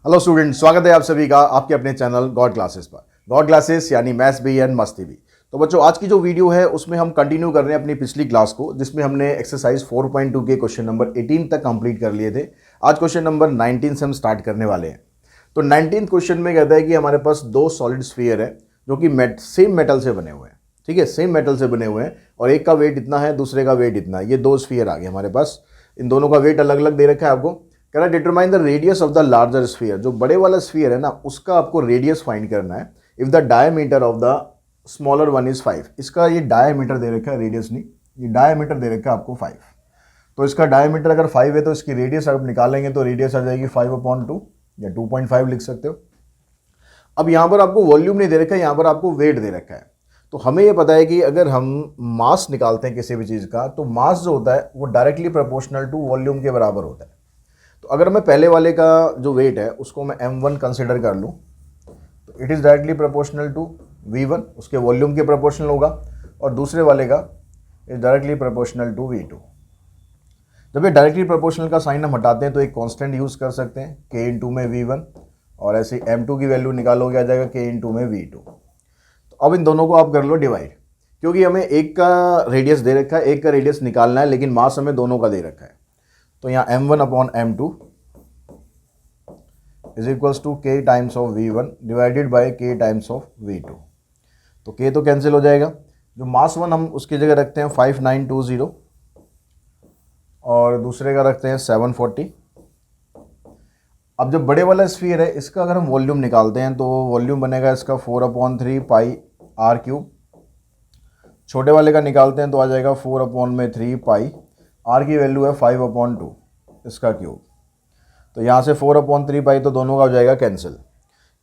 Hello student, स्वागत है आप सभी का आपके अपने चैनल गॉड क्लासेस पर। गॉड क्लासेस यानी मैथ्स भी एंड मस्ती भी। तो बच्चों, आज की जो वीडियो है उसमें हम कंटिन्यू कर रहे हैं अपनी पिछली क्लास को, जिसमें हमने एक्सरसाइज 4.2 के क्वेश्चन नंबर 18 तक कंप्लीट कर लिए थे। आज क्वेश्चन नंबर 19 से हम स्टार्ट करने वाले हैं। तो 19 क्वेश्चन में कहता है कि हमारे पास दो सॉलिड स्फीयर है जो कि सेम मेटल से बने हुए हैं। ठीक है, सेम मेटल से बने हुए हैं और एक का वेट इतना है, दूसरे का वेट इतना है। ये दो स्फीयर आ गए हमारे पास। इन दोनों का वेट अलग अलग दे रखा है आपको। कह रहा है determine the radius of the larger sphere. जो बड़े वाला स्फीयर है ना, उसका आपको रेडियस फाइंड करना है। If the diameter of the smaller one is 5। इसका ये डायमीटर दे रखा है, रेडियस नहीं, ये डायमीटर दे रखा है आपको 5। तो इसका डायमीटर अगर 5 है तो इसकी रेडियस आप निकालेंगे तो रेडियस आ जाएगी 5/2 या 2.5 लिख सकते हो। अब यहाँ पर आपको वॉल्यूम नहीं दे रखा है, यहाँ पर आपको वेट दे रखा है। तो हमें ये पता है कि अगर हम मास निकालते हैं किसी भी चीज़ का, तो मास जो होता है वो डायरेक्टली प्रोपोर्शनल टू वॉल्यूम के बराबर होता है। तो अगर मैं पहले वाले का जो वेट है उसको मैं m1 कंसिडर कर लूँ तो it is directly proportional to v1, उसके वॉल्यूम के प्रोपोर्शनल होगा। और दूसरे वाले का is directly proportional to v2। जब ये डायरेक्टली प्रोपोर्शनल का साइन हम हटाते हैं तो एक कांस्टेंट यूज़ कर सकते हैं k इंटू में v1, और ऐसे m2 की वैल्यू निकालोगे आ जाएगा k इंटू में v2। तो अब इन दोनों को आप कर लो डिवाइड, क्योंकि हमें एक का रेडियस दे रखा है, एक का रेडियस निकालना है, लेकिन मास हमें दोनों का दे रखा है। तो यहाँ m1/m2 is equals to k times of v1 divided by k times of v2। तो k तो कैंसिल हो जाएगा। जो मास वन हम उसकी जगह रखते हैं 5920 और दूसरे का रखते हैं 740। अब जब बड़े वाला स्फीयर है इसका अगर हम वॉल्यूम निकालते हैं तो वॉल्यूम बनेगा इसका 4/3 पाई r³। छोटे वाले का निकालते हैं तो आ जाएगा 4/3 पाई, r की वैल्यू है 5/2 इसका क्यूब। तो यहाँ से 4/3 पाई तो दोनों का हो जाएगा कैंसिल।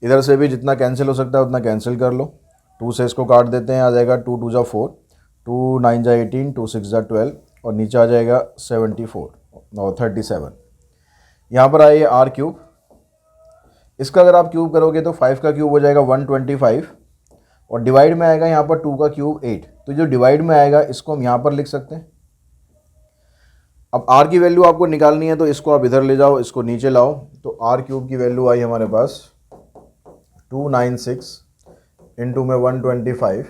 इधर से भी जितना कैंसिल हो सकता है उतना कैंसिल कर लो। 2 से इसको काट देते हैं, आ जाएगा 2 2 जा 4, 2 9 जा 18, 2 6 जा 12 और नीचे आ जाएगा 74 और 37। यहाँ पर आइए r³। इसका अगर आप क्यूब करोगे तो 5 का क्यूब हो जाएगा 125 और डिवाइड में आएगा यहाँ पर 2 का क्यूब 8। तो जो डिवाइड में आएगा इसको हम यहाँ पर लिख सकते हैं। अब r की वैल्यू आपको निकालनी है तो इसको आप इधर ले जाओ, इसको नीचे लाओ। तो r³ की वैल्यू आई हमारे पास 296 इंटू में 125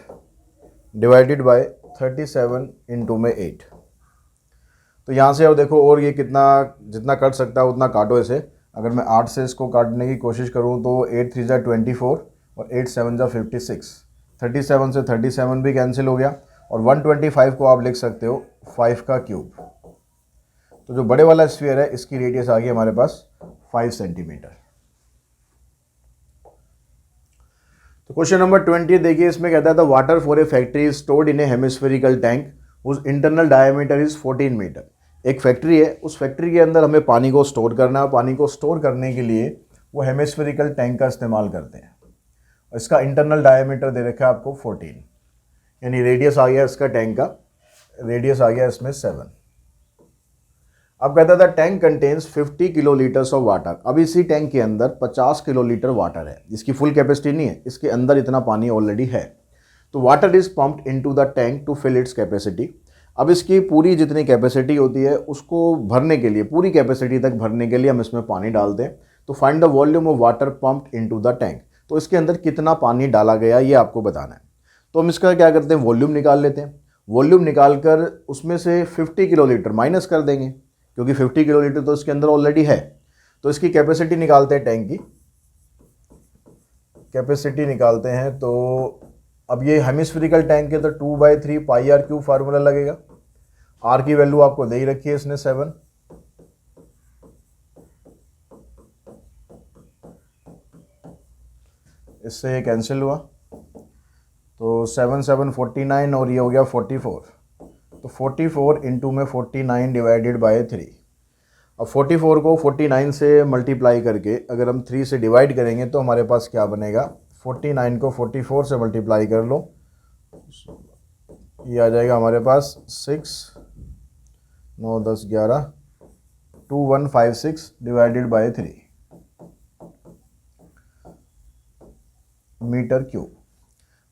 डिवाइडेड बाय 37 इंटू में 8। तो यहाँ से अब देखो, और ये कितना जितना कट सकता है उतना काटो इसे। अगर मैं 8 से इसको काटने की कोशिश करूँ तो 8 3 जा 24 और 8 7 जा 56। 37 से 37 भी कैंसिल हो गया और 125 को आप लिख सकते हो 5 का क्यूब। तो जो बड़े वाला स्फीयर है इसकी रेडियस आ गई हमारे पास 5 सेंटीमीटर। तो क्वेश्चन नंबर 20 देखिए, इसमें कहता है the water for a factory is stored in a hemispherical tank whose internal diameter is 14 metre. एक फैक्ट्री है, उस फैक्ट्री के अंदर हमें पानी को स्टोर करना है। पानी को स्टोर करने के लिए वो हेमिस्फेरिकल टैंक का इस्तेमाल करते हैं। इसका इंटरनल डायमीटर दे रखा है आपको 14, यानी रेडियस आ गया इसका टैंक का, रेडियस आ गया इसमें 7। अब कहता था tank contains 50 kilolitres of water. अब इसी टैंक के अंदर 50 किलोलीटर वाटर है, जिसकी फुल कैपेसिटी नहीं है, इसके अंदर इतना पानी ऑलरेडी है। तो water is pumped into the tank to fill its capacity. अब इसकी पूरी जितनी कैपेसिटी होती है उसको भरने के लिए, पूरी कैपेसिटी तक भरने के लिए हम इसमें पानी डालते हैं। तो find the volume of water pumped into the tank. तो इसके अंदर कितना पानी डाला गया ये आपको बताना है। तो हम इसका क्या करते हैं, वॉल्यूम निकाल लेते हैं। वॉल्यूम निकाल कर उसमें से 50 किलोलीटर माइनस कर देंगे, क्योंकि 50 किलोलीटर तो इसके अंदर ऑलरेडी है। तो इसकी कैपेसिटी निकालते हैं, टैंक की कैपेसिटी निकालते हैं। तो अब ये हेमिस्फेरिकल टैंक है तो 2/3 पाई r³ फार्मूला लगेगा। r की वैल्यू आपको दे ही रखी है इसने 7। इससे ये कैंसिल हुआ तो 7 7 49 और ये हो गया 44। तो 44 इंटू में 49 डिवाइडेड बाय 3। अब 44 को 49 से मल्टीप्लाई करके अगर हम 3 से डिवाइड करेंगे तो हमारे पास क्या बनेगा, 49 को 44 से मल्टीप्लाई कर लो, ये आ जाएगा हमारे पास 6 9 10 11 2156 डिवाइडेड बाय 3 मीटर क्यूब।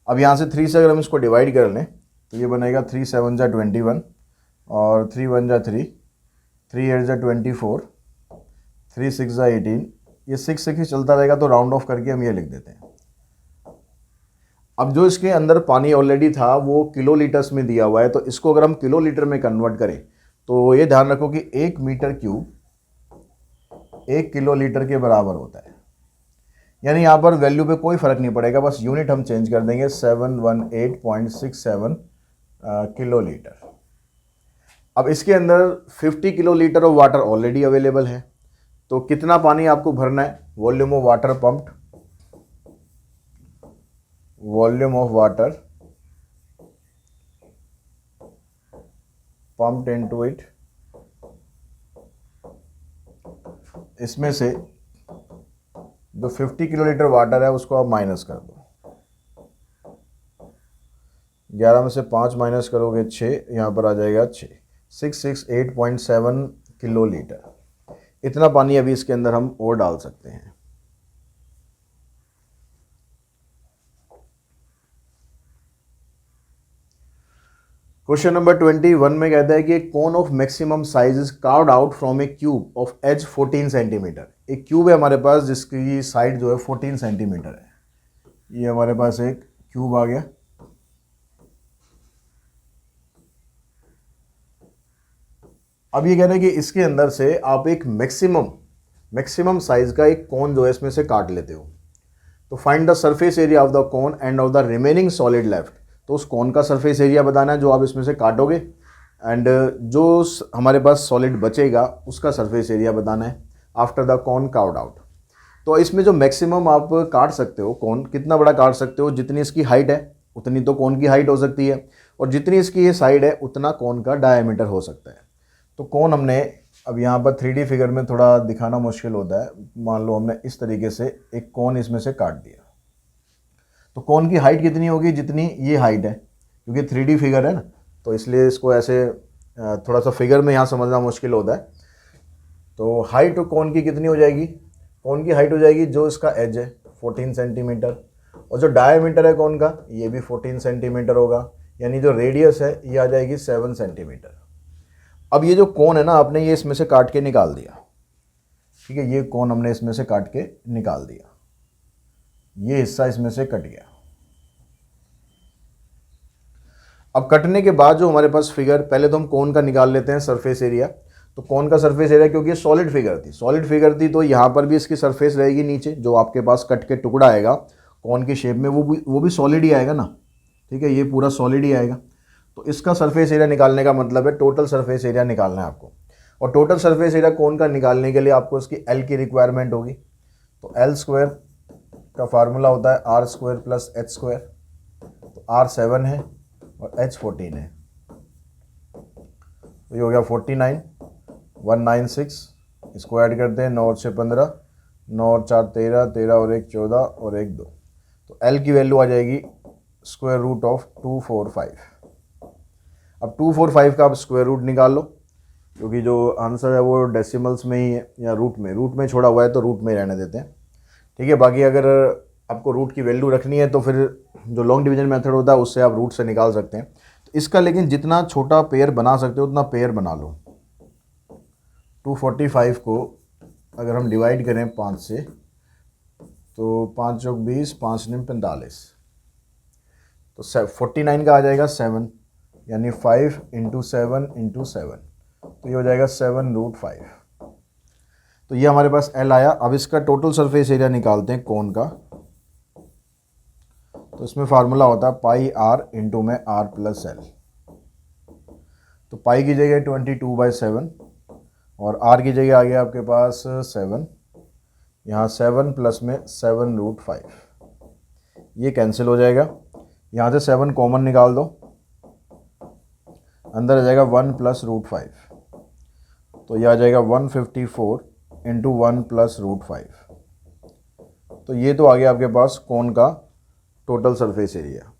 अब यहाँ से 3 से अगर हम इसको डिवाइड कर लें तो ये बनेगा 3 7 जा 21 और 3 1 जा 3, 3 8 जा 24, 3 6 जा 18 ये 6 ही चलता रहेगा, तो राउंड ऑफ करके हम ये लिख देते हैं। अब जो इसके अंदर पानी ऑलरेडी था वो किलो लीटर्स में दिया हुआ है, तो इसको अगर हम किलो लीटर में कन्वर्ट करें तो ये ध्यान रखो कि 1 मीटर क्यूब 1 किलो लीटर के बराबर होता है। यानी यहाँ पर वैल्यू पे कोई फ़र्क नहीं पड़ेगा, बस यूनिट हम चेंज कर देंगे, 718.67 किलो लीटर। अब इसके अंदर 50 kilo litre of water already available है, तो कितना पानी आपको भरना है? Volume of water pumped, volume of water pumped into it, इसमें से जो 50 किलो लीटर वाटर है उसको आप माइनस कर दो। 11 में से 5 माइनस करोगे 6, यहाँ पर आ जाएगा 668.7 किलो लीटर। इतना पानी अभी इसके अंदर हम और डाल सकते हैं। क्वेश्चन नंबर 21 में कहता है कि एक cone of maximum size is carved out from a cube of edge 14 centimetre. एक क्यूब है हमारे पास जिसकी साइड जो है 14 सेंटीमीटर है। ये हमारे पास एक क्यूब आ गया। अब ये कह रहे हैं कि इसके अंदर से आप एक मैक्सिमम साइज का एक कोन जो है इसमें से काट लेते हो। तो find the surface area of the cone end of the remaining solid left. तो उस कोन का सरफेस एरिया बताना है जो आप इसमें से काटोगे, एंड जो हमारे पास सॉलिड बचेगा उसका सरफेस एरिया बताना है after the cone carved out. तो इसमें जो मैक्सिमम आप काट सकते हो कोन, कितना बड़ा काट सकते हो? जितनी इसकी हाइट है उतनी तो कोन की हाइट हो सकती है, और जितनी इसकी ये साइड है उतना कोन का डायमीटर हो सकता है। तो कोन हमने अब यहाँ पर 3D फिगर में थोड़ा दिखाना मुश्किल होता है। मान लो हमने इस तरीके से एक कोन इसमें से काट दिया, तो कोन की हाइट कितनी होगी? जितनी ये हाइट है, क्योंकि 3D फिगर है ना, तो इसलिए इसको ऐसे थोड़ा सा फिगर में यहाँ समझना मुश्किल होता है। तो हाइट कोन की कितनी हो जाएगी? कोन की हाइट हो जाएगी जो इसका एज है 14 सेंटीमीटर, और जो डायमीटर है कोन का ये भी 14 सेंटीमीटर होगा, यानी जो रेडियस है ये आ जाएगी 7 सेंटीमीटर। अब ये जो कोन है ना, आपने ये इसमें से काट के निकाल दिया, ठीक है, ये कोन हमने इसमें से काट के निकाल दिया, ये हिस्सा इसमें से कट गया। अब कटने के बाद जो हमारे पास फिगर, पहले तो हम कोन का निकाल लेते हैं सरफेस एरिया। तो कोन का सरफेस एरिया, क्योंकि ये सॉलिड फिगर थी तो यहाँ पर भी इसकी सरफेस रहेगी नीचे, जो आपके पास कट के टुकड़ा आएगा कोन की शेप में वो भी सॉलिड ही आएगा ना, ठीक है, ये पूरा सॉलिड ही आएगा। तो इसका सरफेस एरिया निकालने का मतलब है टोटल सरफेस एरिया निकालना है आपको, और टोटल सरफेस एरिया कोन का निकालने के लिए आपको इसकी एल की रिक्वायरमेंट होगी। तो एल स्क्वायर का फार्मूला होता है R square plus H square. तो आर 7 है और एच 14 है, तो ये हो गया 49, 196। इसको ऐड करते हैं, 9 और 6 15, 9 और 4 13, 13 और 1 14 और 1 2। तो एल की वैल्यू आ जाएगी स्क्वायर रूट ऑफ 245। अब 245 का आप स्क्वायर रूट निकाल लो, क्योंकि जो आंसर है वो डेसिमल्स में ही है या रूट में छोड़ा हुआ है, तो रूट में ही रहने देते हैं, ठीक है। बाकी अगर आपको रूट की वैल्यू रखनी है तो फिर जो लॉन्ग डिवीजन मेथड होता है उससे आप रूट से निकाल सकते हैं। तो इसका लेकिन जितना छोटा पेयर बना सकते हो उतना पेयर बना लो। 245 को अगर हम डिवाइड करें 5 से, तो 5 चौक 20, 5 निम 45, तो 49 का आ जाएगा 7, यानी 5 × 7 × 7, तो ये हो जाएगा 7√5। तो ये हमारे पास एल आया। अब इसका टोटल सरफेस एरिया निकालते हैं कोन का। तो इसमें फार्मूला होता है पाई आर इंटू में आर प्लस एल। तो पाई की जगह 22/7 और आर की जगह आ गया आपके पास 7, यहाँ 7 प्लस में 7√5, ये कैंसिल हो जाएगा। यहाँ से 7 कॉमन निकाल दो, अंदर आ जाएगा 1 + √5, तो यह आ जाएगा 154 × 1 + √5। तो ये तो आ गया आपके पास कोन का टोटल सरफेस एरिया,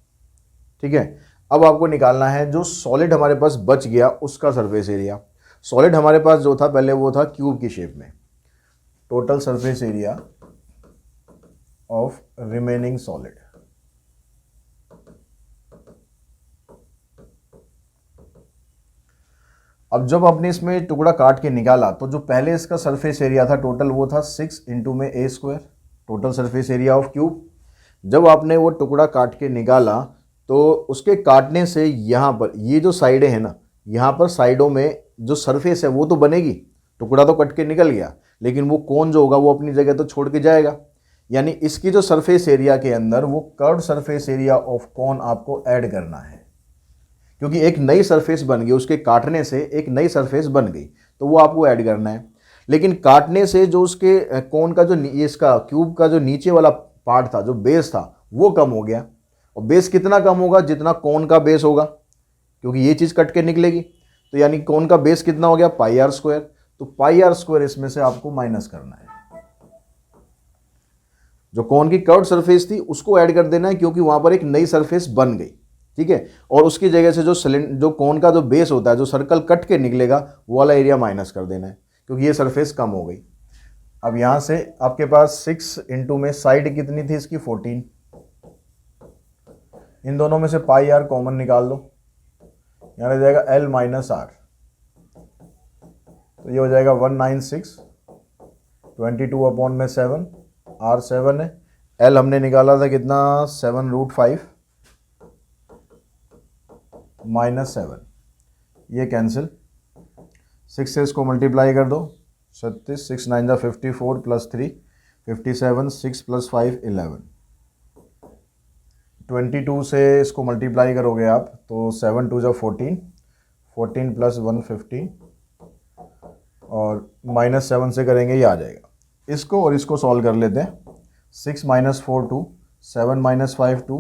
ठीक है। अब आपको निकालना है जो सॉलिड हमारे पास बच गया उसका सरफेस एरिया। सॉलिड हमारे पास जो था पहले वो था क्यूब की शेप में। Total surface area of remaining solid. अब जब आपने इसमें टुकड़ा काट के निकाला तो जो पहले इसका सरफेस एरिया था टोटल वो था 6 इंटू में A square, total surface area of cube. जब आपने वो टुकड़ा काट के निकाला तो उसके काटने से यहाँ पर ये जो साइडें हैं ना, यहाँ पर साइडों में जो सरफेस है वो तो बनेगी, टुकड़ा तो कट के निकल गया, लेकिन वो कोन जो होगा वो अपनी जगह तो छोड़ के जाएगा। यानी इसकी जो सरफेस एरिया के अंदर वो curved surface area of cone आपको ऐड करना है, क्योंकि एक नई सरफेस बन गई, उसके काटने से एक नई सरफेस बन गई, तो वो आपको ऐड करना है। लेकिन काटने से जो उसके कोन का जो इसका क्यूब का जो नीचे वाला पार्ट था, जो बेस था, वो कम हो गया। और बेस कितना कम होगा? जितना कोन का बेस होगा, क्योंकि ये चीज़ कट के निकलेगी। तो यानी कोन का बेस कितना हो गया? पाई आर स्क्वायर। तो पाई आर स्क्वायर इसमें से आपको माइनस करना है। जो कोन की कर्व्ड सरफेस थी उसको ऐड कर देना है, क्योंकि वहां पर एक नई सरफेस बन गई, ठीक है। और उसकी जगह से जो कोन का जो बेस होता है, जो सर्कल कट के निकलेगा, वो वाला एरिया माइनस कर देना है, क्योंकि ये सरफेस कम हो गई। अब यहां से आपके पास 6 इंटू में साइड कितनी थी इसकी? 14। इन दोनों में से पाई आर कॉमन निकाल लो, यहाँ रह जाएगा एल माइनस आर, तो ये हो जाएगा 196, 22 अपॉन में 7, आर 7 है, एल हमने निकाला था कितना? 7√5 माइनस 7, ये कैंसिल। 6 से इसको मल्टीप्लाई कर दो, 36, 6 9 जा 54 प्लस 3 57, 6 प्लस 5 11। 22 से इसको मल्टीप्लाई करोगे आप तो 7 2 जा 14, 14 प्लस 1 15, और माइनस 7 से करेंगे ये आ जाएगा। इसको और इसको सॉल्व कर लेते हैं। 6 माइनस 4 2, 7 माइनस 5 2,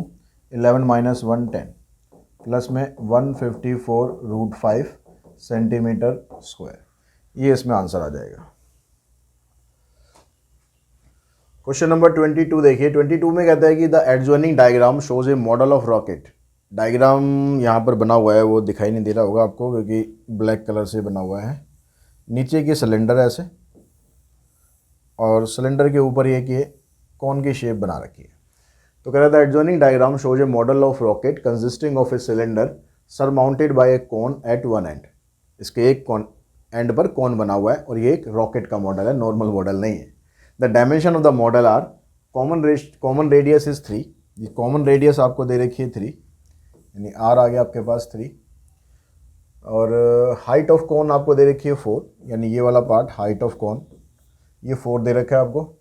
11 माइनस 1 10, प्लस में 154√5 सेंटीमीटर स्क्वायर। ये इसमें आंसर आ जाएगा। क्वेश्चन नंबर 22 देखिए। 22 में कहता है कि the adjoining diagram shows a model of rocket. Diagram यहाँ पर बना हुआ है, वो दिखाई नहीं दे रहा होगा आपको क्योंकि ब्लैक कलर से बना हुआ है। नीचे की सिलेंडर है ऐसे, और सिलेंडर के ऊपर ये कि कौन की शेप बना रखी है। तो कह रहा था adjoining diagram shows a model of rocket consisting of a cylinder surmounted by a cone at one end. इसके एक कोन एंड पर कोन बना हुआ है, और ये एक रॉकेट का मॉडल है, नॉर्मल मॉडल नहीं है। The dimension of the model are common radius is 3। ये कॉमन रेडियस आपको दे रखी है 3, यानी आर आ गया आपके पास 3, और हाइट ऑफ कोन आपको दे रखी है 4, यानी ये वाला पार्ट हाइट ऑफ कोन ये 4 दे रखा है आपको,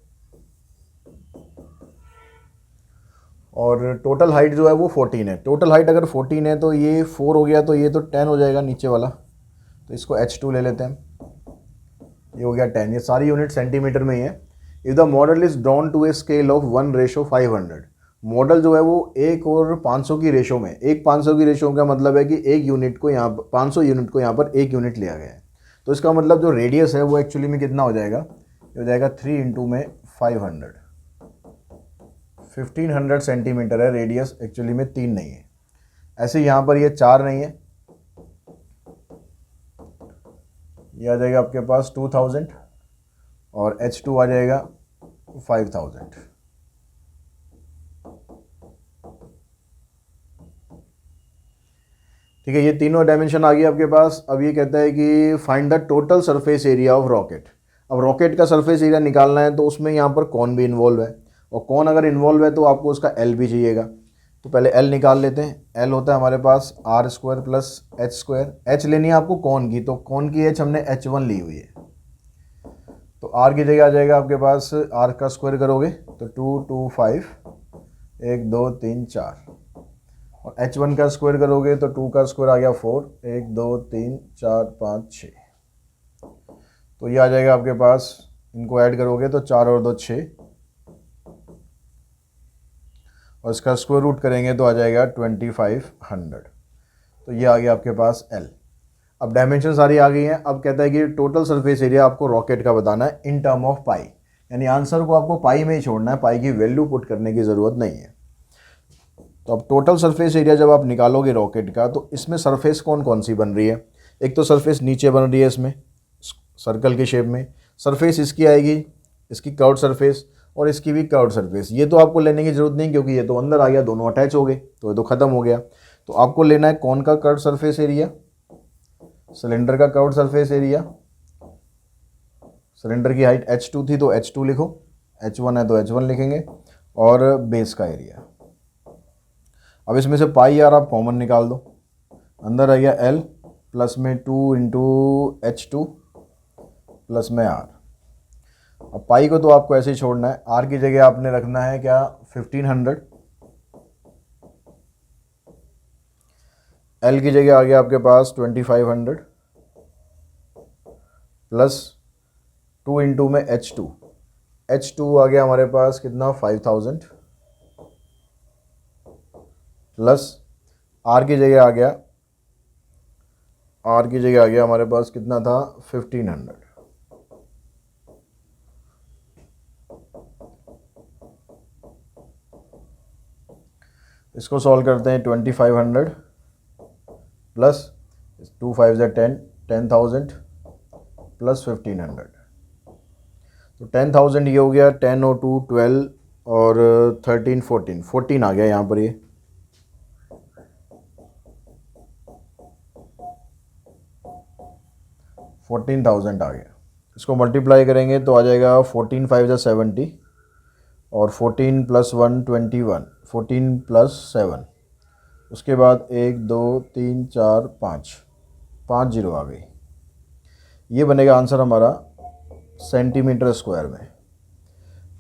और टोटल हाइट जो है वो 14 है। टोटल हाइट अगर 14 है तो ये 4 हो गया, तो ये तो 10 हो जाएगा नीचे वाला, तो इसको h2 ले लेते हैं, ये हो गया 10। ये सारी यूनिट सेंटीमीटर में ही है। If the model is drawn to a scale of 1:500, model जो है वो 1 और 500 की रेशो में, 1:500 की रेशो का मतलब है कि 1 यूनिट को यहाँ 500 यूनिट को यहाँ पर 1 यूनिट लिया गया है। तो इसका मतलब जो रेडियस है वो एक्चुअली में कितना हो जाएगा? ये हो जाएगा 3 इंटू में 500, 1500 सेंटीमीटर है रेडियस, एक्चुअली में 3 नहीं है। ऐसे यहाँ पर ये 4 नहीं है, ये आ जाएगा आपके पास 2000, और h2 आ जाएगा 5000। ठीक है, ये तीनों डायमेंशन आ गई आपके पास। अब ये कहता है कि find the total surface area of rocket. अब रॉकेट का सरफेस एरिया निकालना है, तो उसमें यहाँ पर कौन भी इन्वॉल्व है, और कौन अगर इन्वॉल्व है तो आपको उसका एल भी चाहिएगा। तो पहले एल निकाल लेते हैं। एल होता है हमारे पास R square plus H square. H लेनी है आपको कौन की, तो कौन की एच हमने h1 ली हुई है, तो आर की जगह आ जाएगा आपके पास, आर का स्क्वायर करोगे तो 2 2 5 1 2 3 4, और h1 का स्क्वायर करोगे तो 2 का स्क्वायर आ गया 4 1 2 3 4 5 6, तो ये आ जाएगा आपके पास। इनको ऐड करोगे तो 4 और 2 6, और इसका स्क्वायर रूट करेंगे तो आ जाएगा 2500। तो ये आ गया आपके पास L। अब डायमेंशन सारी आ गई हैं। अब कहता है कि टोटल सरफेस एरिया आपको रॉकेट का बताना है इन टर्म ऑफ पाई, यानी आंसर को आपको पाई में ही छोड़ना है, पाई की वैल्यू पुट करने की ज़रूरत नहीं है। तो अब टोटल सरफेस एरिया जब आप निकालोगे रॉकेट का, तो इसमें सरफेस कौन कौन सी बन रही है? एक तो सरफेस नीचे बन रही है इसमें सर्कल के शेप में, सरफेस इसकी आएगी, इसकी कर्व्ड सरफेस, और इसकी भी कर्व्ड सरफेस। ये तो आपको लेने की ज़रूरत नहीं, क्योंकि ये तो अंदर आ गया, दोनों अटैच हो गए, तो ये तो ख़त्म हो गया। तो आपको लेना है कौन का कर्व्ड सरफेस एरिया? सिलेंडर का कर्व्ड सरफेस एरिया, सिलेंडर की हाइट h2 थी तो h2 लिखो, h1 है तो h1 लिखेंगे, और बेस का एरिया। अब इसमें से पाई आर आप कॉमन निकाल दो, अंदर आ गया l प्लस में 2 इंटू h2 प्लस में r। अब पाई को तो आपको ऐसे ही छोड़ना है, r की जगह आपने रखना है क्या 1500, l की जगह आ गया आपके पास 2500 प्लस 2 इंटू में h2, h2 आ गया हमारे पास कितना 5000 प्लस r की जगह आ गया, r की जगह आ गया हमारे पास कितना था 1500। इसको सॉल्व करते हैं, 2500 प्लस 2 5 ज़ा 10, 10,000 प्लस 1500, तो 10,000 ये हो गया, 10 और 2 12 और 13 14, 14 आ गया यहाँ पर, ये 14,000 आ गया। इसको मल्टीप्लाई करेंगे तो आ जाएगा 14 5 ज़ा 70 और 14 प्लस 1 21, 14 प्लस 7, उसके बाद 1 2 3 4 5, 5 जीरो आ गई। ये बनेगा आंसर हमारा सेंटीमीटर स्क्वायर में।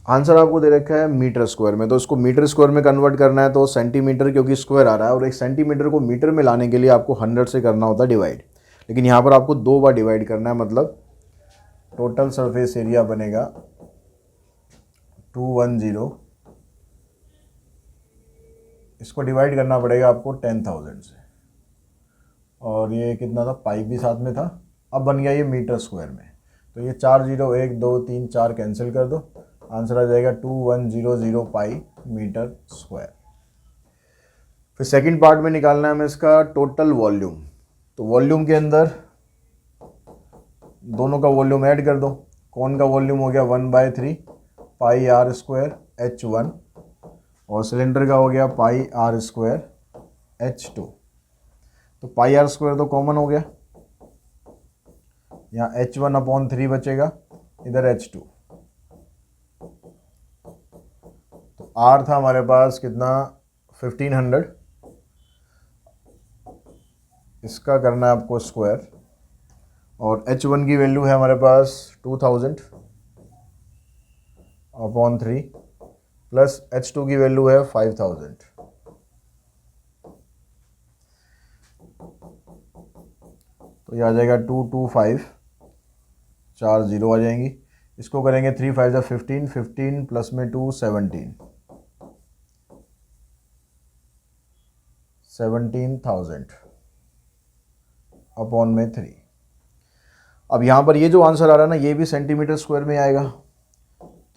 आंसर आपको दे रखा है मीटर स्क्वायर में, तो इसको मीटर स्क्वायर में कन्वर्ट करना है तो सेंटीमीटर, क्योंकि स्क्वायर आ रहा है और एक सेंटीमीटर को मीटर में लाने के लिए आपको 100 से करना होता है डिवाइड, लेकिन यहाँ पर आपको 2 बार डिवाइड करना है, मतलब टोटल सरफेस एरिया बनेगा 210। इसको डिवाइड करना पड़ेगा आपको 10,000 से, और ये कितना था, पाई भी साथ में था। अब बन गया ये मीटर स्क्वायर में, तो ये 4 0 1 2 3 4 कैंसिल कर दो, आंसर आ जाएगा 2100 पाई मीटर स्क्वायर। फिर सेकंड पार्ट में निकालना है हमें इसका टोटल वॉल्यूम, तो वॉल्यूम के अंदर दोनों का वॉल्यूम ऐड कर दो। कौन का वॉल्यूम हो गया 1/3 पाई आर स्क्वायर H1, और सिलेंडर का हो गया पाई आर स्क्वायर H2। तो पाई आर स्क्वायर तो कॉमन हो गया, यहाँ H1/3 बचेगा, इधर H2। तो R था हमारे पास कितना 1500, इसका करना है आपको स्क्वायर, और H1 की वैल्यू है हमारे पास 2000/3 प्लस H2 की वैल्यू है 5000। तो ये आ जाएगा 225, 4 जीरो आ जाएंगी। इसको करेंगे 3 5 ज़ा 15, 15 प्लस में 2 17, 17,000/3। अब यहाँ पर ये जो आंसर आ रहा है ना, ये भी सेंटीमीटर स्क्वायर में आएगा,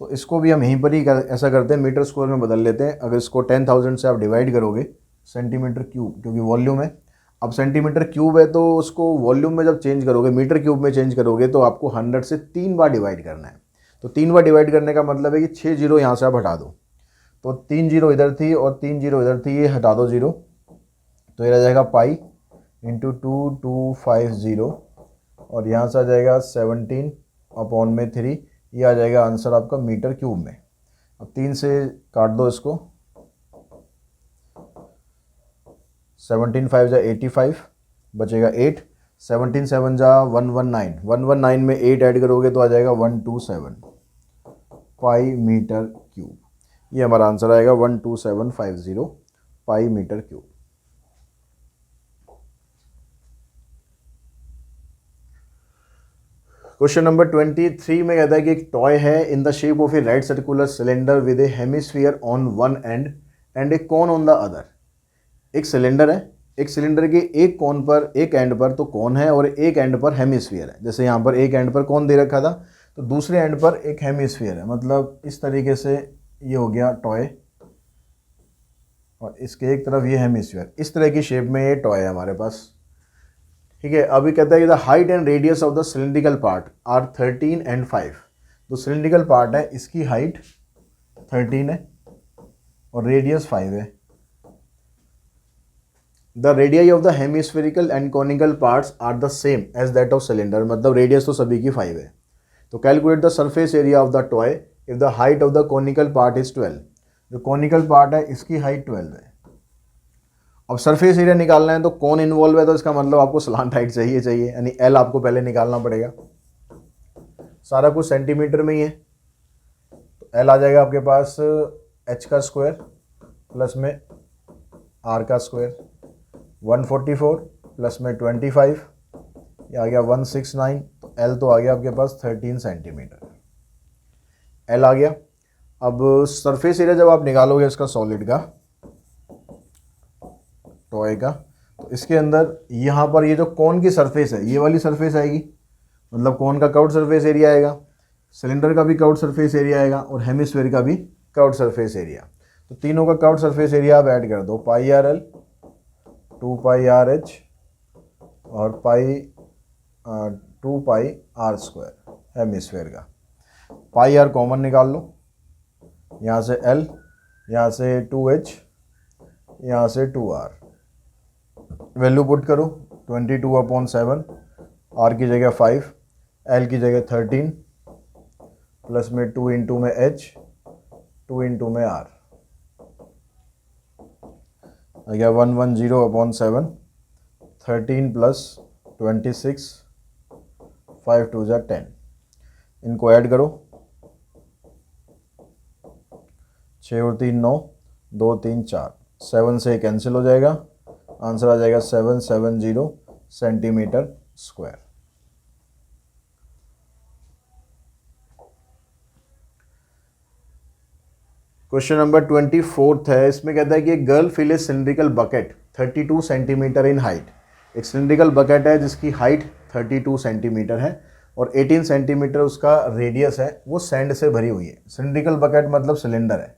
तो इसको भी हम यहीं पर ही ऐसा करते हैं, मीटर स्क्वायर में बदल लेते हैं। अगर इसको 10,000 से आप डिवाइड करोगे, सेंटीमीटर क्यूब क्योंकि वॉल्यूम है, अब सेंटीमीटर क्यूब है तो उसको वॉल्यूम में जब चेंज करोगे, मीटर क्यूब में चेंज करोगे, तो आपको 100 से 3 बार डिवाइड करना है। तो 3 बार डिवाइड करने का मतलब है कि 6 जीरो यहाँ से आप हटा दो, तो 3 जीरो इधर थी और 3 जीरो इधर थी, ये हटा दो जीरो, तो ये रह जाएगा पाई इंटू 2250, और यहाँ से आ जाएगा 17/3, ये आ जाएगा आंसर आपका मीटर क्यूब में। अब 3 से काट दो इसको, 17 5 ज़ा 85, बचेगा 8, 17 7 ज़ा 119, 119 में 8 ऐड करोगे तो आ जाएगा 127 पाई मीटर क्यूब। ये हमारा आंसर आएगा 12750 pi metre cube. Question number 23 में कहता है कि एक टॉय है in the shape of a right circular cylinder with a hemisphere on one end and a cone on the other. एक सिलेंडर है, एक सिलेंडर के एक कोन पर, एक एंड पर तो कॉन है और एक एंड पर हेमिस्फीयर है। जैसे यहाँ पर एक एंड पर कॉन दे रखा था, तो दूसरे एंड पर एक हेमिस्फीयर है, मतलब इस तरीके से ये हो गया टॉय, और इसके एक तरफ ये हेमिस्फीयर, इस तरह की शेप में ये टॉय है हमारे पास। ठीक है, अभी कहता है कि the height and radius of the cylindrical part are 13 and 5। तो सिलिंड्रिकल पार्ट है, इसकी हाइट 13 है और रेडियस 5 है। The radii of the hemispherical and conical parts are the same as that of cylinder, मतलब रेडियस तो सभी की 5 है। तो calculate the surface area of the toy if the height of the conical part is 12। जो conical part है इसकी height 12 है। अब सरफेस एरिया निकालना है तो कौन इन्वॉल्व है, तो इसका मतलब आपको स्लांट हाइट चाहिए, यानी एल आपको पहले निकालना पड़ेगा। सारा कुछ सेंटीमीटर में ही है, तो एल आ जाएगा आपके पास एच का स्क्वायर प्लस में आर का स्क्वायर, 144 प्लस में 25, ये आ गया 169, तो एल तो आ गया आपके पास 13 सेंटीमीटर, एल आ गया। अब सरफेस एरिया जब आप निकालोगे इसका सॉलिड का, टॉय का, तो इसके अंदर यहाँ पर ये जो कोन की सरफेस है ये वाली सरफेस आएगी, मतलब कोन का कर्व्ड सरफेस एरिया आएगा, सिलेंडर का भी कर्व्ड सरफेस एरिया आएगा और हेमिस्फीयर का भी कर्व्ड सरफेस एरिया। तो तीनों का कर्व्ड सरफेस एरिया आप ऐड कर दो, पाई आर एल, 2 पाई आर एच और 2 पाई आर स्क्वायर हेमिस्फीयर का। पाई आर कॉमन निकाल लो, यहाँ से एल, यहाँ से 2h, यहाँ से 2r, वैल्यू पुट करो 22/7, आर की जगह 5, एल की जगह 13 प्लस में 2 इंटू में h, 2 इंटू में r, आ गया 110/7, 13 प्लस 26, 5 2 जा 10। इनको ऐड करो, 6 और 3 9, 2 3 4, 7 से कैंसिल हो जाएगा, आंसर आ जाएगा 770 सेंटीमीटर स्क्वायर। क्वेश्चन नंबर 24 है, इसमें कहता है कि एक girl fill a cylindrical bucket 32 centimetre in height. एक सिलिंड्रिकल बकेट है जिसकी हाइट 32 सेंटीमीटर है और 18 सेंटीमीटर उसका रेडियस है, वो सैंड से भरी हुई है। सिलिंड्रिकल बकेट मतलब सिलेंडर है,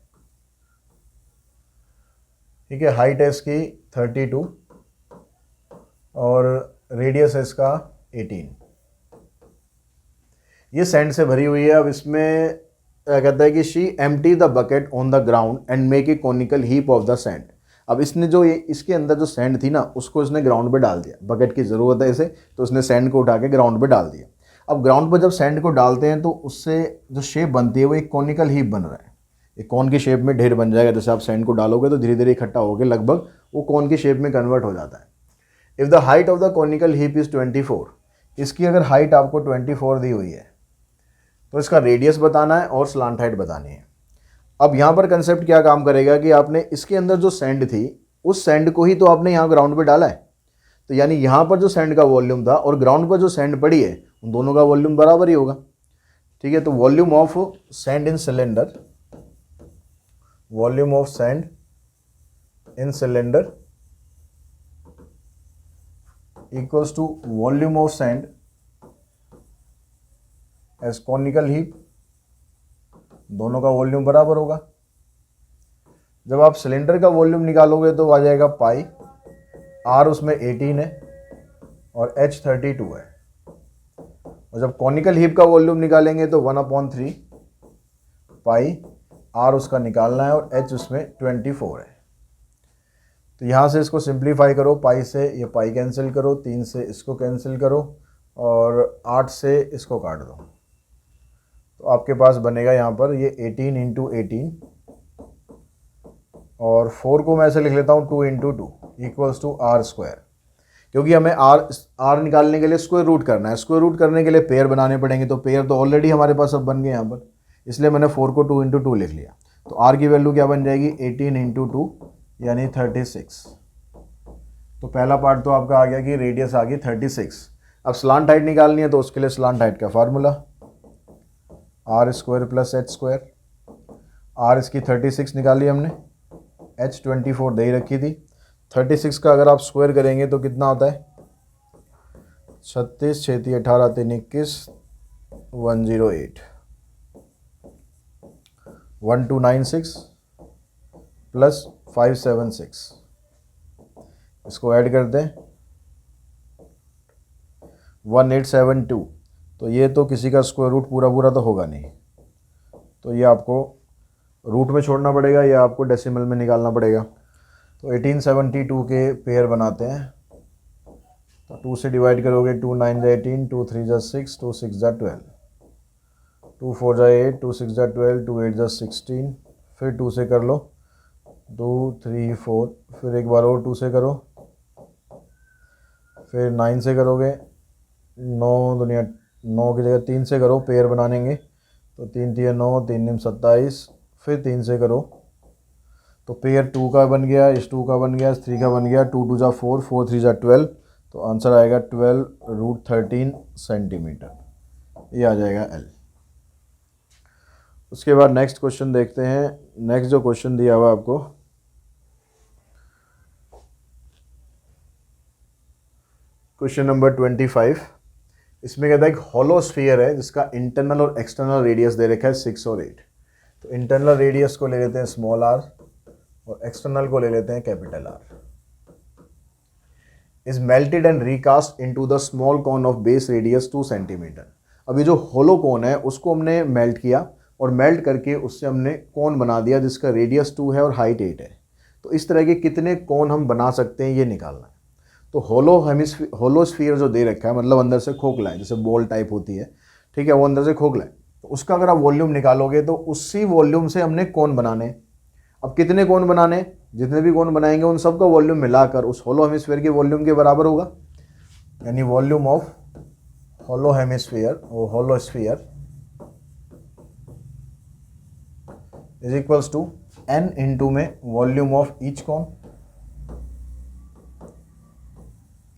ठीक है। हाइट है इसकी 32 और रेडियस है इसका 18। ये सैंड से भरी हुई है। अब इसमें कहता है कि she empty the bucket on the ground and make a conical heap of the sand. अब इसने जो इसके अंदर जो सैंड थी ना उसको इसने ग्राउंड पे डाल दिया। बकेट की ज़रूरत है इसे, तो इसने सैंड को उठा के ग्राउंड पे डाल दिया। अब ग्राउंड पर जब सैंड को डालते हैं तो उससे जो शेप बनती है वो एक कॉनिकल हीप बन रहा है। एक कॉन की शेप में ढेर बन जाएगा। जैसे आप सैंड को डालोगे तो धीरे धीरे इकट्ठा होकर लगभग वो कॉन की शेप में कन्वर्ट हो जाता है। If the height of the conical heap is 24, इसकी अगर हाइट आपको 24 दी हुई है तो इसका रेडियस बताना है और स्लांट हाइट बतानी है। अब यहाँ पर कंसेप्ट क्या काम करेगा कि आपने इसके अंदर जो सैंड थी उस सैंड को ही तो आपने यहाँ ग्राउंड पे डाला है, तो यानी यहाँ पर जो सैंड का वॉल्यूम था और ग्राउंड पर जो सैंड पड़ी है उन दोनों का वॉल्यूम बराबर ही होगा, ठीक है। तो volume of sand in cylinder, volume of sand in cylinder equals to volume of sand as conical heap, दोनों का वॉल्यूम बराबर होगा। जब आप सिलेंडर का वॉल्यूम निकालोगे तो आ जाएगा पाई, आर उसमें 18 है और एच 32 है। और जब कॉनिकल हीप का वॉल्यूम निकालेंगे तो 1/3 पाई, आर उसका निकालना है और एच उसमें 24 है। तो यहाँ से इसको सिंप्लीफाई करो, पाई से ये पाई कैंसिल करो, 3 से इसको कैंसिल करो और 8 से इसको काट दो, तो आपके पास बनेगा यहाँ पर ये 18 इंटू 18 और 4 को मैं ऐसे लिख लेता हूँ 2 into 2 equals to r square, क्योंकि हमें आर निकालने के लिए स्क्वायर रूट करना है। स्क्वायर रूट करने के लिए पेयर बनाने पड़ेंगे, तो पेयर तो ऑलरेडी हमारे पास अब बन गए यहाँ पर, इसलिए मैंने 4 को 2 इंटू 2 लिख लिया। तो आर की वैल्यू क्या बन जाएगी 18 इंटू 2 यानी 36। तो पहला पार्ट तो आपका आ गया कि रेडियस आ गई 36। अब स्लांट हाइट निकालनी है तो उसके लिए स्लांट हाइट का formula r square plus H square. R इसकी 36 निकाली हमने, एच 24 दे ही रखी थी। 36 का अगर आप स्क्वायर करेंगे तो कितना होता है 36 6 18 3 21 108 1296 प्लस 576, इसको ऐड कर दें 1872। तो ये तो किसी का स्क्वायर रूट पूरा पूरा तो होगा नहीं, तो ये आपको रूट में छोड़ना पड़ेगा या आपको डेसिमल में निकालना पड़ेगा। तो 1872 के पेयर बनाते हैं। तो 2 से डिवाइड करोगे, 2 9 जा 18, 2 3 जा 6, 2 6 जा 12, 2 4 जा 8, 2 6 जा 12, 2 8 जा 16, फिर 2 से कर लो, 2 3 4, फिर एक बार और 2 से करो, फिर 9 से करोगे, 9 दुनिया 9 की जगह 3 से करो, पेयर बनाएंगे। तो 3 3 9, 3 9 27, फिर 3 से करो, तो पेयर 2 का बन गया, इस 2 का बन गया, इस 3 का बन गया, 2 2 जा 4, 4 3 जा 12, तो आंसर आएगा 12√13 सेंटीमीटर। ये आ जाएगा L। उसके बाद नेक्स्ट क्वेश्चन देखते हैं। नेक्स्ट जो क्वेश्चन दिया हुआ आपको, क्वेश्चन नंबर 25, इसमें कहता है एक हॉलो स्फीयर है जिसका इंटरनल और एक्सटर्नल रेडियस दे रखा है 6 और 8। तो इंटरनल रेडियस को ले लेते हैं स्मॉल r और एक्सटर्नल को ले लेते हैं capital R। Is melted and recast into the small cone of base radius 2 centimetre. अभी जो होलो कोन है उसको हमने मेल्ट किया और मेल्ट करके उससे हमने कोन बना दिया जिसका रेडियस 2 है और हाइट 8 है। तो इस तरह के कितने कोन हम बना सकते हैं ये निकालना है। तो होलो स्फीयर जो दे रखा है, मतलब अंदर से खोखला है, जैसे बॉल टाइप होती है, ठीक है, वो अंदर से खोखला है, तो उसका अगर आप वॉल्यूम निकालोगे तो उसी वॉल्यूम से हमने कोन बनाने। अब कितने कोन बनाने, जितने भी कोन बनाएंगे उन सब का वॉल्यूम मिलाकर उस होलो हेमिस्फीयर के वॉल्यूम के बराबर होगा। यानी वॉल्यूम ऑफ होलो हेमिस्फीयर और hollow sphere is equals to n into में वॉल्यूम ऑफ ईच कोन।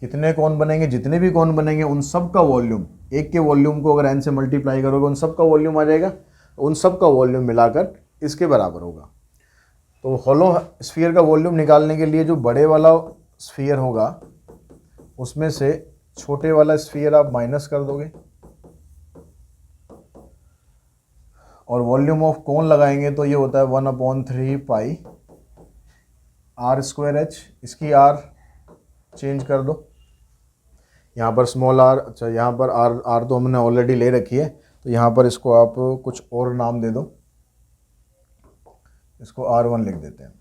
कितने कोन बनेंगे, जितने भी कोन बनेंगे उन सब का वॉल्यूम, एक के वॉल्यूम को अगर n से मल्टीप्लाई करोगे उन सब का वॉल्यूम आ जाएगा, उन सब का वॉल्यूम मिलाकर इसके बराबर होगा। तो होलो स्फीयर का वॉल्यूम निकालने के लिए जो बड़े वाला स्फीयर होगा उसमें से छोटे वाला स्फीयर आप माइनस कर दोगे और वॉल्यूम ऑफ कोन लगाएंगे तो ये होता है 1/3 पाई r²h। इसकी r चेंज कर दो, यहाँ पर स्मॉल r, अच्छा यहाँ पर r तो हमने ऑलरेडी ले रखी है, तो यहाँ पर इसको आप कुछ और नाम दे दो, इसको r1 लिख देते हैं।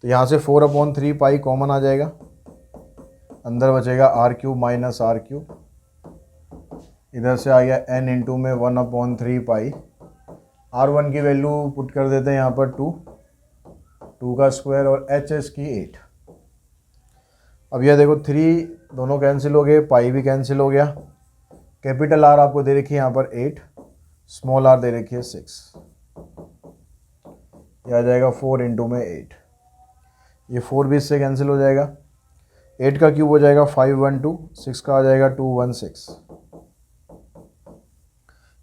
तो यहाँ से 4/3 पाई कॉमन आ जाएगा, अंदर बचेगा r³ माइनस r³, इधर से आ गया n इंटू में 1/3 पाई, r1 की वैल्यू पुट कर देते हैं यहाँ पर 2 का स्क्वायर और h की 8। अब यह देखो 3 दोनों कैंसिल हो गए, पाई भी कैंसिल हो गया, कैपिटल R आपको दे रखी है यहाँ पर 8, स्मॉल r दे रखी है 6, यह आ जाएगा 4 इंटू में 8, ये 4 भी इससे कैंसिल हो जाएगा, 8 का क्यूब हो जाएगा 512, 6 का आ जाएगा 216,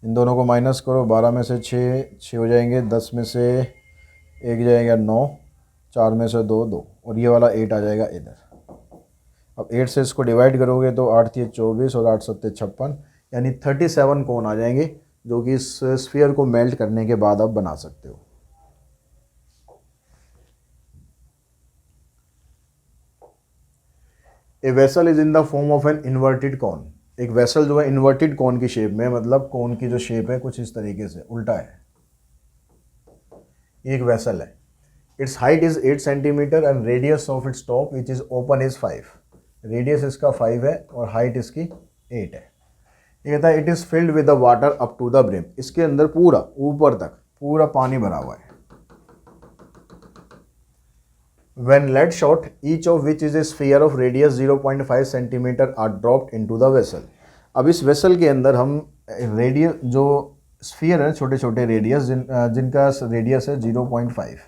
इन दोनों को माइनस करो, 12 में से 6 हो जाएंगे, 10 में से 1 जाएगा 9, 4 में से 2 2, और ये वाला 8 आ जाएगा इधर। अब 8 से इसको डिवाइड करोगे तो 8 3 24 और 8 7 56, यानी 37 कोन आ जाएंगे जो कि इस स्फीयर को मेल्ट करने के बाद आप बना सकते हो। A vessel is in the form of an inverted cone. एक वेसल जो है इन्वर्टेड कॉन की शेप में, मतलब कॉन की जो शेप है कुछ इस तरीके से उल्टा है, एक वेसल है। It's height is 8 centimetre and radius of its top which is open is 5। Radius इसका 5 है और हाइट इसकी 8 है। ये कहता है it is filled with the water up to the brim. इसके अंदर पूरा ऊपर तक पूरा पानी भरा हुआ है। When lead shot, each of which is a sphere of radius 0.5 centimetre are dropped into the vessel। अब इस वेसल के अंदर हम रेडियस जो स्फीयर है, छोटे छोटे रेडियस जिनका रेडियस है 0.5,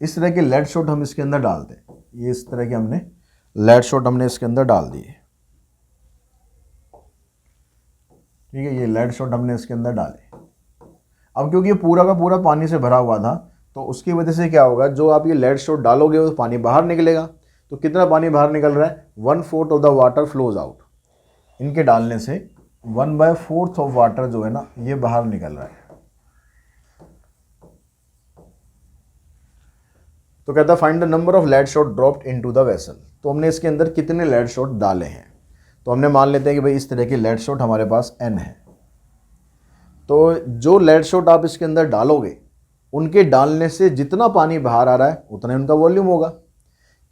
इस तरह के लेड शॉट हम इसके अंदर डालते हैं। ये इस तरह के हमने लेड शॉट हमने इसके अंदर डाल दिए, ठीक है, ये लेड शॉट हमने इसके अंदर डाले। अब क्योंकि ये पूरा का पूरा पानी से भरा हुआ था तो उसकी वजह से क्या होगा, जो आप ये लेड शॉट डालोगे वो पानी बाहर निकलेगा। तो कितना पानी बाहर निकल रहा है, 1/4 of the water flows out. इनके डालने से 1/4 ऑफ वाटर जो है ना ये बाहर निकल रहा है। तो कहता है find the number of lead shot dropped into the vessel. तो हमने इसके अंदर कितने लेड शॉट डाले हैं, तो हमने मान लेते हैं कि भाई इस तरह के लेड शॉट हमारे पास n है। तो जो लेड शॉट आप इसके अंदर डालोगे उनके डालने से जितना पानी बाहर आ रहा है उतना ही उनका वॉल्यूम होगा।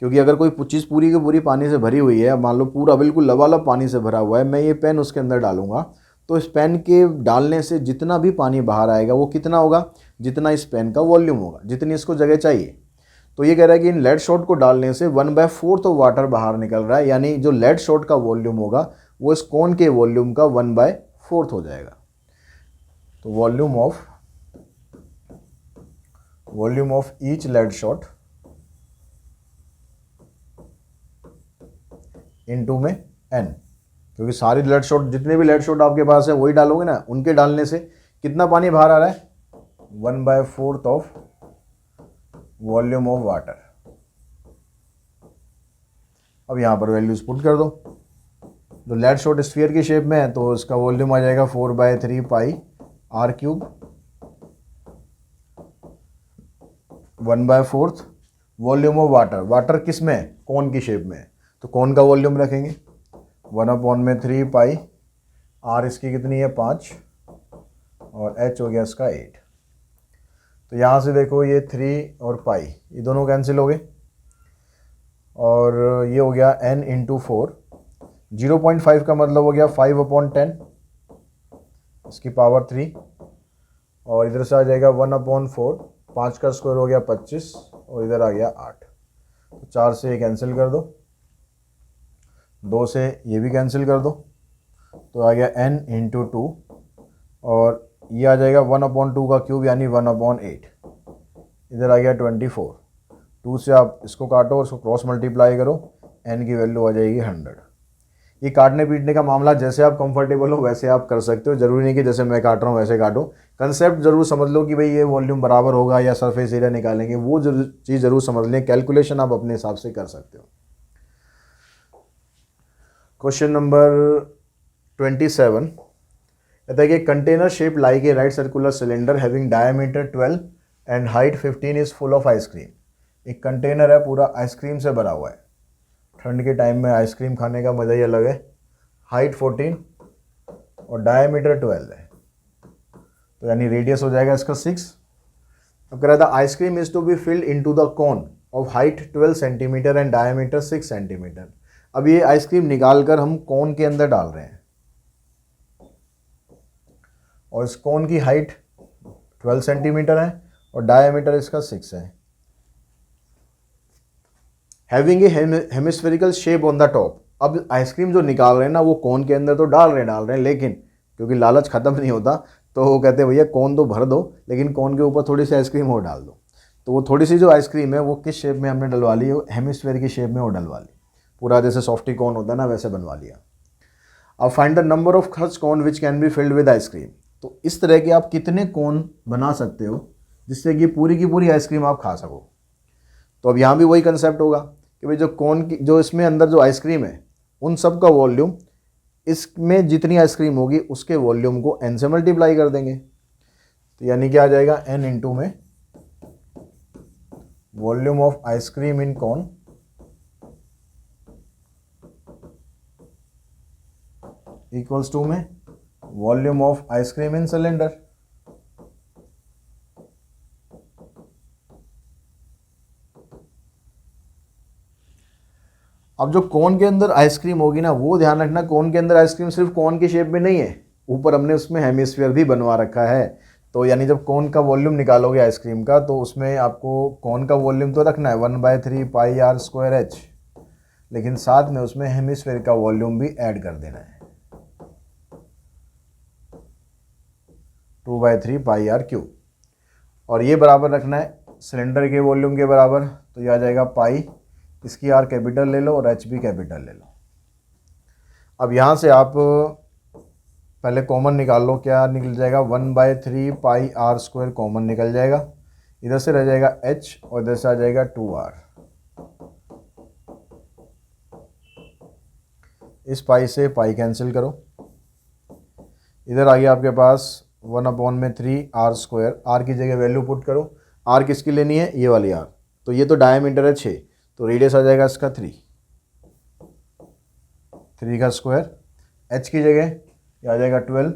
क्योंकि अगर कोई चीज़ पूरी की पूरी पानी से भरी हुई है, मान लो पूरा बिल्कुल लबालब पानी से भरा हुआ है, मैं ये पेन उसके अंदर डालूंगा तो इस पेन के डालने से जितना भी पानी बाहर आएगा वो कितना होगा, जितना इस पेन का वॉल्यूम होगा, जितनी इसको जगह चाहिए। तो ये कह रहा है कि इन लेड शॉट को डालने से 1/4 ऑफ वाटर बाहर निकल रहा है, यानी जो लेड शॉट का वॉल्यूम होगा वो इस कोन के वॉल्यूम का 1/4 हो जाएगा। तो volume of each lead shot into में n, क्योंकि सारी लेड शॉट, जितने भी लेड शॉट आपके पास है वही डालोगे ना, उनके डालने से कितना पानी बाहर आ रहा है, 1/4 ऑफ वॉल्यूम ऑफ वाटर। अब यहां पर वैल्यूज पुट कर दो। जो लेड शॉट स्फीयर की शेप में है तो इसका वॉल्यूम आ जाएगा 4/3 पाई r³ 1/4 volume of water. Water किस में है, कोन की शेप में है, तो कोन का वॉल्यूम रखेंगे 1/3 पाई, r इसकी कितनी है 5 और h हो गया इसका 8। तो यहाँ से देखो ये 3 और पाई ये दोनों कैंसिल हो गए और ये हो गया n × 4। 0.5 का मतलब हो गया 5/10 इसकी पावर 3 और इधर से आ जाएगा 1/4, 5 का स्क्वायर हो गया 25 और इधर आ गया 8। तो 4 से ये कैंसिल कर दो, 2 से ये भी कैंसिल कर दो, तो आ गया n × 2 और ये आ जाएगा 1/2 का क्यूब यानी 1/8। इधर आ गया 24। 2 से आप इसको काटो और इसको क्रॉस मल्टीप्लाई करो, n की वैल्यू आ जाएगी 100। ये काटने पीटने का मामला जैसे आप कंफर्टेबल हो वैसे आप कर सकते हो, ज़रूरी नहीं कि जैसे मैं काट रहा हूँ वैसे काटो। कंसेप्ट ज़रूर समझ लो कि भाई ये वॉल्यूम बराबर होगा या सरफेस एरिया निकालेंगे, वो चीज़ ज़रूर समझ लें। कैलकुलेशन आप अपने हिसाब से कर सकते हो। क्वेश्चन नंबर 27 कहता है कि container shape like a right circular cylinder having diameter 12 and height 15 is full of ice cream. एक कंटेनर है पूरा आइसक्रीम से भरा हुआ है। ठंड के टाइम में आइसक्रीम खाने का मज़ा ही अलग है। हाइट 14 और डायमीटर 12 है, तो यानी रेडियस हो जाएगा इसका 6। अब कह रहा था ice cream is to be filled into the cone of height 12 centimetre and diameter 6 centimetre. अब ये आइसक्रीम निकाल कर हम कोन के अंदर डाल रहे हैं और इस कोन की हाइट 12 सेंटीमीटर है और डायमीटर इसका 6 है। Having a hemispherical shape on the top. अब आइसक्रीम जो निकाल रहे हैं ना वो कोन के अंदर तो डाल रहे हैं, लेकिन क्योंकि लालच ख़त्म नहीं होता तो वो कहते हैं भैया कोन तो भर दो लेकिन कोन के ऊपर थोड़ी सी आइसक्रीम और डाल दो। तो वो थोड़ी सी जो आइसक्रीम है वो किस शेप में हमने डलवा ली, वो हेमिस्फेयर की शेप में वो डलवा ली। पूरा जैसे सॉफ्टी कोन होता है ना वैसे बनवा लिया। अब find the number of such cone which can be filled with ice cream. तो इस तरह के आप कितने कोन बना सकते हो जिससे कि पूरी की पूरी आइसक्रीम आप खा सको। तो अब यहाँ भी वही कंसेप्ट होगा कि भाई जो कोन की जो इसमें अंदर जो आइसक्रीम है उन सब का वॉल्यूम इसमें जितनी आइसक्रीम होगी उसके वॉल्यूम को n से मल्टीप्लाई कर देंगे। तो यानी क्या आ जाएगा n इंटू में volume of ice cream in cone equals to में volume of ice cream in cylinder. अब जो कोन के अंदर आइसक्रीम होगी ना वो ध्यान रखना, कोन के अंदर आइसक्रीम सिर्फ कोन की शेप में नहीं है, ऊपर हमने उसमें हेमिस्फीयर भी बनवा रखा है। तो यानी जब कोन का वॉल्यूम निकालोगे आइसक्रीम का तो उसमें आपको कोन का वॉल्यूम तो रखना है 1/3 पाई r² h, लेकिन साथ में उसमें हेमिस्फीयर का वॉल्यूम भी ऐड कर देना है 2/3 पाई r³। और ये बराबर रखना है सिलेंडर के वॉल्यूम के बराबर। तो ये आ जाएगा पाई, इसकी r कैपिटल ले लो और h भी कैपिटल ले लो। अब यहाँ से आप पहले कॉमन निकाल लो, क्या निकल जाएगा 1/3 पाई r² कॉमन निकल जाएगा, इधर से रह जाएगा h और इधर से आ जाएगा 2r। इस पाई से पाई कैंसिल करो, इधर आ गया आपके पास 1/3 r²। r की जगह वैल्यू पुट करो। r किसकी लेनी है, ये वाली r। तो ये तो डायमीटर है 6, तो रेडियस आ जाएगा इसका 3 का स्क्वायर। h की जगह ये आ जाएगा 12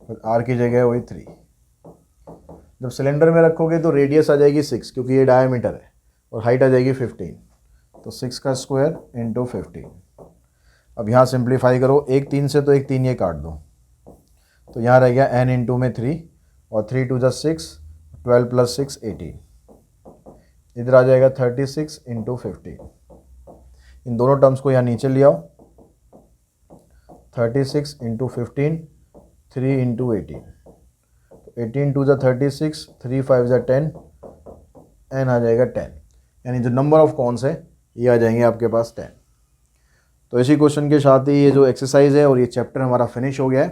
और r की जगह वही 3। जब सिलेंडर में रखोगे तो रेडियस आ जाएगी 6 क्योंकि ये डायमीटर है और हाइट आ जाएगी 15, तो 6 का स्क्वायर इंटू 15। अब यहाँ सिंप्लीफाई करो, एक 3 से तो एक 3 ये काट दो, तो यहाँ रह गया n इंटू में 3 और 3 टू 6, 12 प्लस 6 18, इधर आ जाएगा 36 इंटू 15। इन दोनों टर्म्स को यहाँ नीचे ले आओ, 36 इंटू 15, 3 इंटू 18, तो 18 टू 36, 3 5 10, n आ जाएगा 10, यानी जो नंबर ऑफ कॉन्स है ये आ जाएंगे आपके पास 10। तो इसी क्वेश्चन के साथ ही ये जो एक्सरसाइज है और ये चैप्टर हमारा फिनिश हो गया है।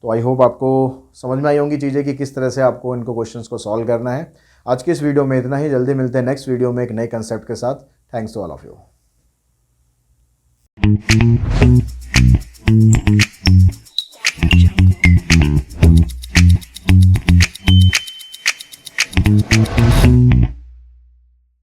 तो आई होप आपको समझ में आई होंगी चीज़ें कि किस तरह से आपको इनको क्वेश्चंस को सॉल्व करना है। आज की इस वीडियो में इतना ही, जल्दी मिलते हैं नेक्स्ट वीडियो में एक नए कंसेप्ट के साथ। Thanks to all of you.